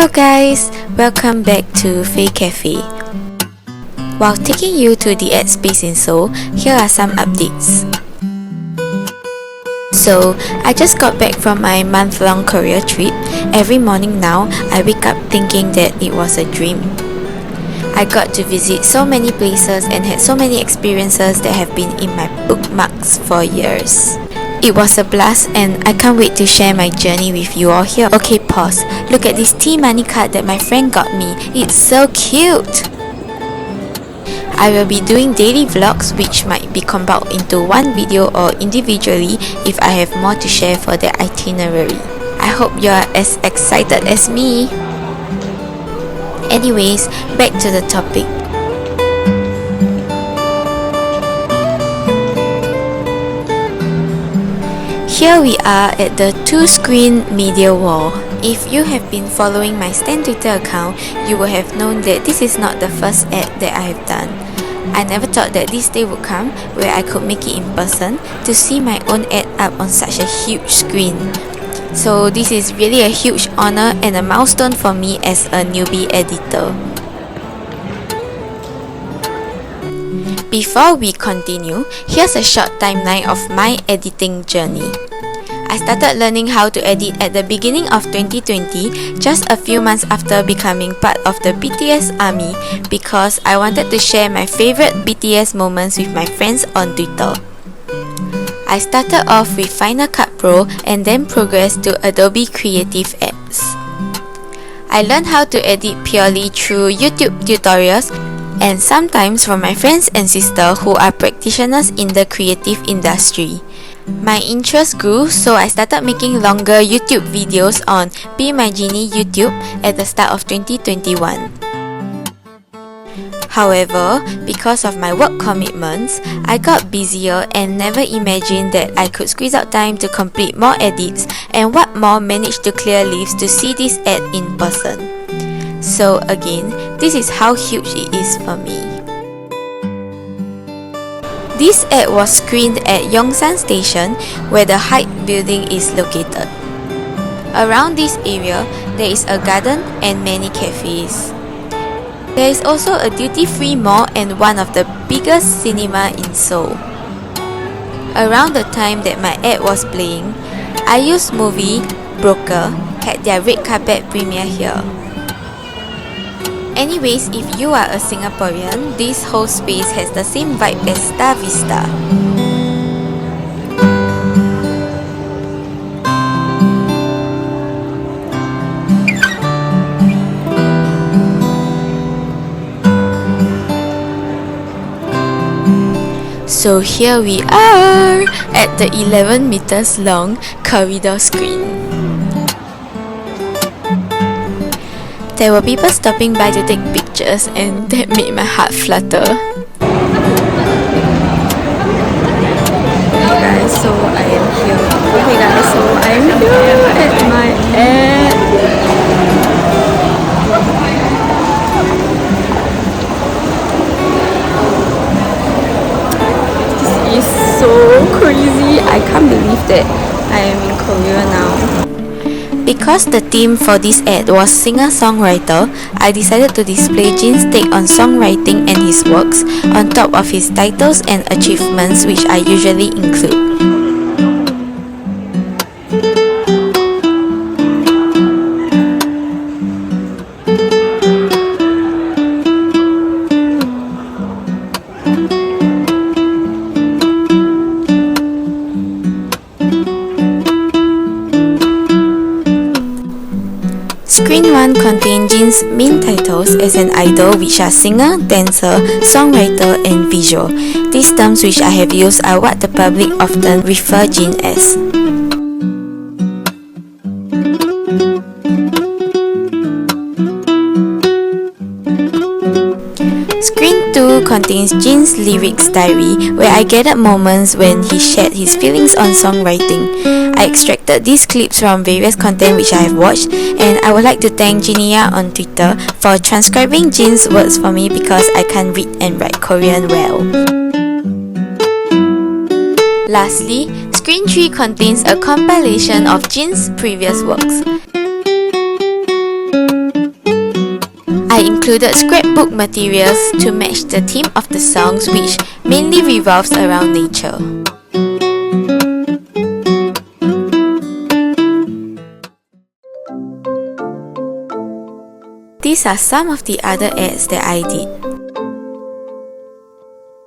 Hello guys, welcome back to phalee.cafe. While taking you to the ad space in Seoul, here are some updates. So, I just got back from my month-long Korea trip. Every morning now, I wake up thinking that it was a dream. I got to visit so many places and had so many experiences that have been in my bookmarks for years. It was a blast and I can't wait to share my journey with you all here. Okay, pause. Look at this T-money card that my friend got me. It's so cute! I will be doing daily vlogs which might be compiled into one video or individually if I have more to share for the itinerary. I hope you are as excited as me. Anyways, back to the topic. Here we are at the two-screen media wall. If you have been following my Stan Twitter account, you will have known that this is not the first ad that I have done. I never thought that this day would come where I could make it in person to see my own ad up on such a huge screen. So this is really a huge honor and a milestone for me as a newbie editor. Before we continue, here's a short timeline of my editing journey. I started learning how to edit at the beginning of 2020, just a few months after becoming part of the BTS army because I wanted to share my favorite BTS moments with my friends on Twitter. I started off with Final Cut Pro and then progressed to Adobe Creative Apps. I learned how to edit purely through YouTube tutorials and sometimes from my friends and sister who are practitioners in the creative industry. My interest grew, so I started making longer YouTube videos on Be My Genie YouTube at the start of 2021. However, because of my work commitments, I got busier and never imagined that I could squeeze out time to complete more edits, and what more, managed to clear leaves to see this ad in person. So again, this is how huge it is for me. This ad was screened at Yongsan Station, where the Hype building is located. Around this area, there is a garden and many cafes. There is also a duty-free mall and one of the biggest cinema in Seoul. Around the time that my ad was playing, IU's movie, Broker, had their red carpet premiere here. Anyways, if you are a Singaporean, this whole space has the same vibe as Star Vista. So here we are at the 11 meters long corridor screen. There were people stopping by to take pictures and that made my heart flutter. Hey guys, so I am here. Okay guys, so I am here at my ad. This is so crazy. I can't believe that I am in Korea now. Because the theme for this ad was singer-songwriter, I decided to display Jin's take on songwriting and his works on top of his titles and achievements, which I usually include. Screen 1 contains Jin's main titles as an idol, which are singer, dancer, songwriter, and visual. These terms which I have used are what the public often refer Jin as. Screen 2 contains Jin's lyrics diary, where I gathered moments when he shared his feelings on songwriting. I extracted these clips from various content which I have watched, and I would like to thank Jinia on Twitter for transcribing Jin's words for me because I can't read and write Korean well. Lastly, Screen 3 contains a compilation of Jin's previous works. I included scrapbook materials to match the theme of the songs, which mainly revolves around nature. These are some of the other ads that I did.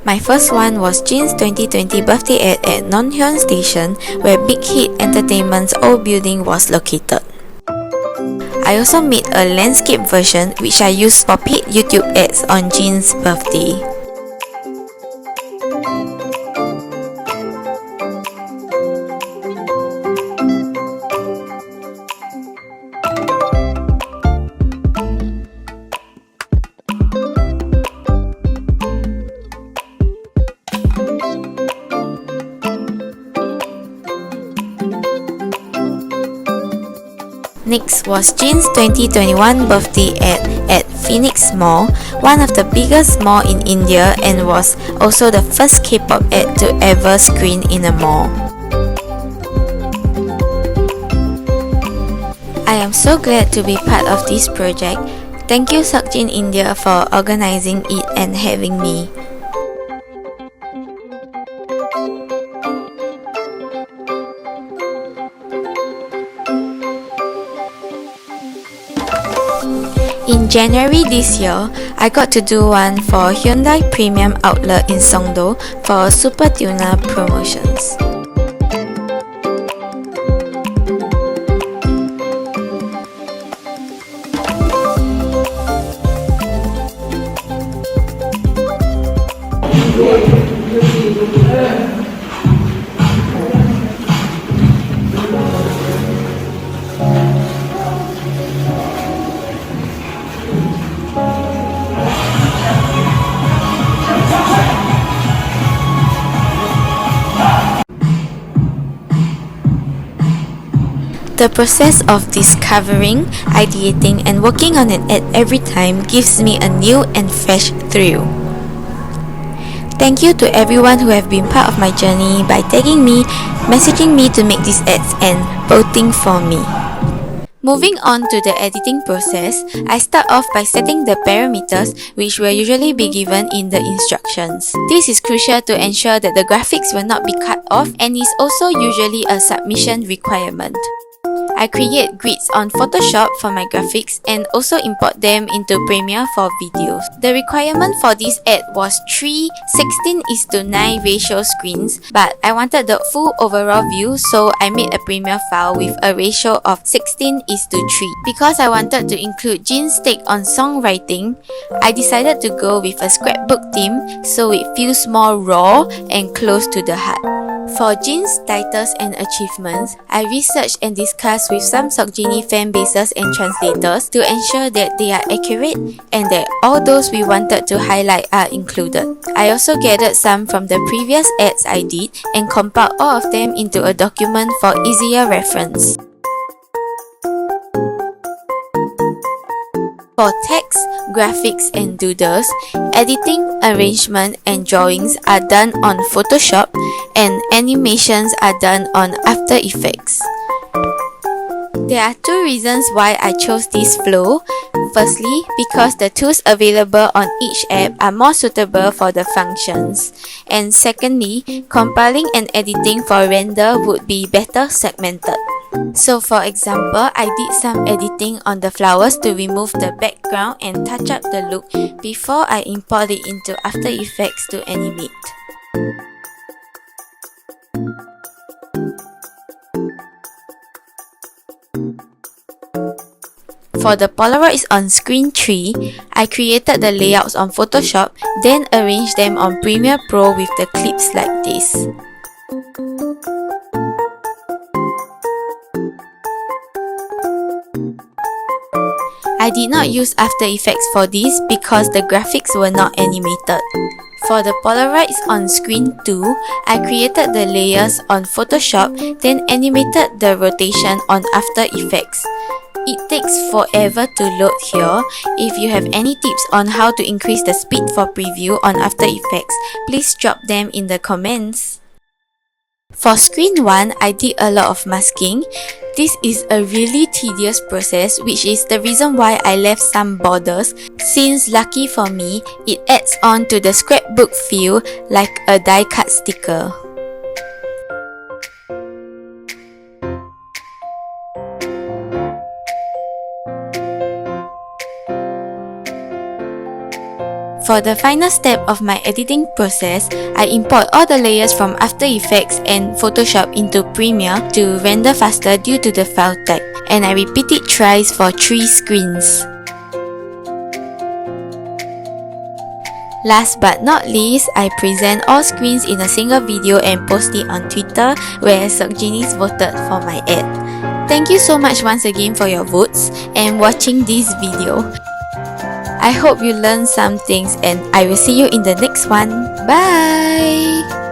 My first one was Jin's 2020 birthday ad at Nonhyun Station, where Big Hit Entertainment's old building was located. I also made a landscape version which I used for paid YouTube ads on Jin's birthday. Next was Jin's 2021 birthday ad at Phoenix Mall, one of the biggest mall in India, and was also the first K-pop ad to ever screen in a mall. I am so glad to be part of this project. Thank you Seokjin India for organizing it and having me. In January this year, I got to do one for Hyundai Premium Outlet in Songdo for Super Tuna promotions. The process of discovering, ideating, and working on an ad every time gives me a new and fresh thrill. Thank you to everyone who have been part of my journey by tagging me, messaging me to make these ads, and voting for me. Moving on to the editing process, I start off by setting the parameters which will usually be given in the instructions. This is crucial to ensure that the graphics will not be cut off and is also usually a submission requirement. I create grids on Photoshop for my graphics and also import them into Premiere for videos. The requirement for this ad was 3 16:9 ratio screens, but I wanted the full overall view, so I made a Premiere file with a ratio of 16:3. Because I wanted to include Jin's take on songwriting, I decided to go with a scrapbook theme so it feels more raw and close to the heart. For Jin's titles and achievements, I researched and discussed with some Seokjini fan bases and translators to ensure that they are accurate and that all those we wanted to highlight are included. I also gathered some from the previous ads I did and compiled all of them into a document for easier reference. For text, graphics, and doodles, editing, arrangement, and drawings are done on Photoshop, and animations are done on After Effects. There are two reasons why I chose this flow. Firstly, because the tools available on each app are more suitable for the functions. And secondly, compiling and editing for render would be better segmented. So for example, I did some editing on the flowers to remove the background and touch up the look before I import it into After Effects to animate. For the Polaroids on screen 3, I created the layouts on Photoshop, then arranged them on Premiere Pro with the clips like this. I did not use After Effects for this because the graphics were not animated. For the Polaroids on screen 2, I created the layers on Photoshop, then animated the rotation on After Effects. It takes forever to load here. If you have any tips on how to increase the speed for preview on After Effects, please drop them in the comments. For screen 1, I did a lot of masking. This is a really tedious process, which is the reason why I left some borders, since lucky for me, it adds on to the scrapbook feel like a die-cut sticker. For the final step of my editing process, I import all the layers from After Effects and Photoshop into Premiere to render faster due to the file type, and I repeat it thrice for 3 screens. Last but not least, I present all screens in a single video and post it on Twitter, where Sokjinis voted for my ad. Thank you so much once again for your votes and watching this video. I hope you learned some things, and I will see you in the next one. Bye!